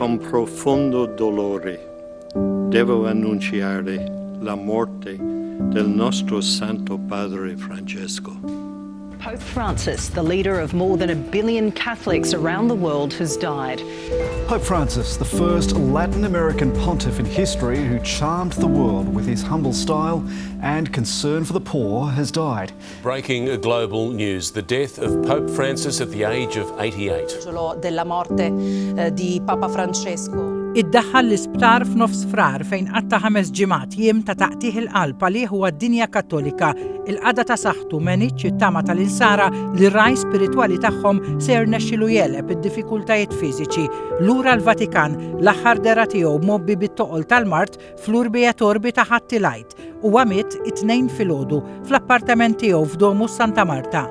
Con profondo dolore devo annunciare la morte del nostro Santo Padre Francesco. Pope Francis, the leader of more than 1 billion Catholics around the world, has died. Pope Francis, the first Latin American pontiff in history who charmed the world with his humble style and concern for the poor, has died. Breaking global news, the death of Pope Francis at the age of 88. Della morte di Papa Francesco. Iddaħħal l-isptar f'nofs frar fejn qatta 5 ġimgħat jiem ta' taqtih il-qalb għalih huwa d-dinja Kattolika, il-qada ta' saħħtu meniċ it-tama tal-insara li r-raj spiritwali tagħhom ser nexxilu jeleb id-diffikultajiet fiżiċi. Lura l-Vatikan l-aħħar dera tiegħu mobbi bit-toqol tal-Mart fl-Urbi et Orbi ta' Ħattilajt u għamit it-tnejn filgħodu fl-appartament tiegħu f'Domus Santa Marta.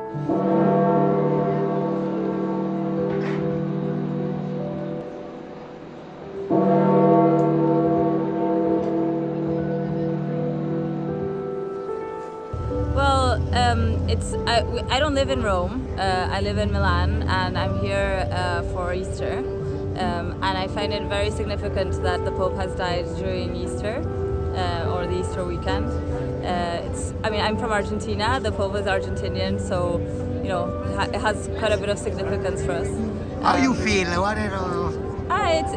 I don't live in Rome. I live in Milan, and I'm here for Easter. And I find it very significant that the Pope has died during Easter or the Easter weekend. I'm from Argentina. The Pope is Argentinian, so it has quite a bit of significance for us. How you feel?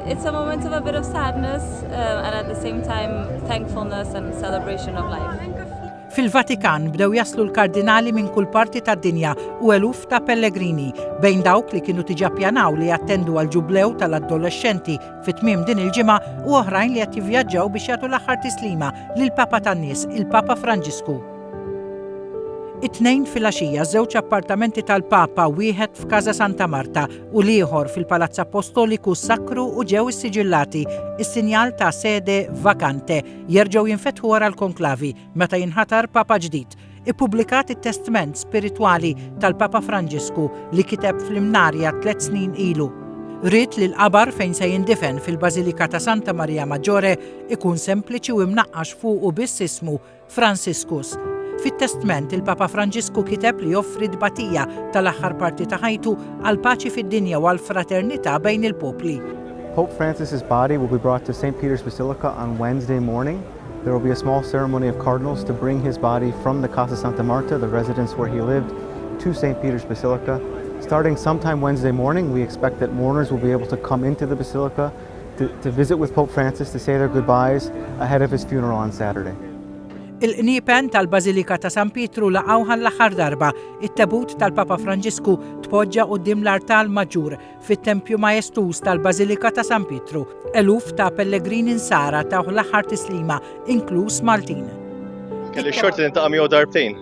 It's a moment of a bit of sadness and at the same time thankfulness and celebration of life. Fil-Vatikan bdew jaslu l-kardinali minn kull parti tad-dinja u eluf ta' pellegrini bejn dawk li kienu tiġa ppjanaw li jattendu għal ġublew tal-adolescenti fit-tmiem din il-ġimgħa u oħrajn li qed jivvjaġġaw biex jagħtu l-aħħar tislima lill-Papa tan-nies, il-Papa Franġisku. It-tnejn filgħaxija żewġ appartamenti tal-Papa, wieħed f'Kasa Santa Marta u l-ieħor fil-Palazz Apostoliku sakru u ġew issiġillati is-sinjal ta' sede vakante jerġgħu jinfetħu wara l-konklavi meta jinħatar Papa ġdid. Ippubblikat it-testament spiritwali tal-Papa Franġisku li kiteb fl-Imnarja 3 snin ilu. Rid li l-qabar fejn se jindifen fil-Bażilika ta' Santa Maria Maggiore ikun sempliċi u imnaqqax fuq u biss ismu Franciscus. Fit-testament il-Papa Franġisku kiteb li joffri dbatija tal-aħħar parti ta' ħajtu għal paċi fid-dinja u għal fraternità bejn il-popli. Pope Francis's body will be brought to St. Peter's Basilica on Wednesday morning. There will be a small ceremony of cardinals to bring his body from the Casa Santa Marta, the residence where he lived, to St. Peter's Basilica. Starting sometime Wednesday morning, we expect that mourners will be able to come into the Basilica to visit with Pope Francis to say their goodbyes ahead of his funeral on Saturday. Il-qniepen tal-Bażilika ta' San Pietru laqgħuha l-aħħar darba. It-tabut tal-Papa Franġisku tpoġġa quddiem l-Artal Maġġur fit-Tempju Majestuż tal-Bażilika ta' San Pietru. Eluf ta' pellegrini nsara taw l-aħħar tislima, inkluż Maltin. Kelli xorti nintaqa' miegħu darbtejn.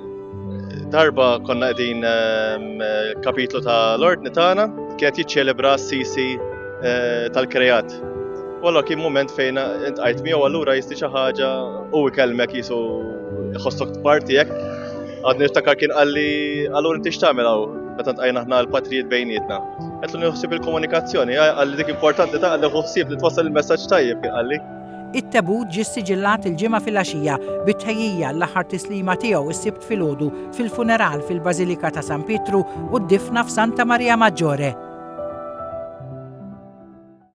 Darba konna qegħdin kapitlu ta' l-Ordni tagħna kienet jiċċelebra s-sisi tal-Krejat. Walla kien mument fejn intqajt miegħu allura jisti xi ħaġa u ikellmek qisu jħossok parti hekk. Għad niftakar kien qalli allura inti x'tagħmel hawn meta ntqajna aħna l-patrijiet bejnietna. Qedlu nieħsib il-komunikazzjoni, qalli dik importanti ta' qalli ħossib li twassal il-messaġġ tajjeb kien qalli. It-tabut ġie siġillat il-ġimgħa filgħaxija bit-tħejjija l-aħħar tislima tiegħu is-Sibt filgħodu fil-funeral fil-Bażilika ta' San Pietru u d-difna f'Santa Maria Maggiore.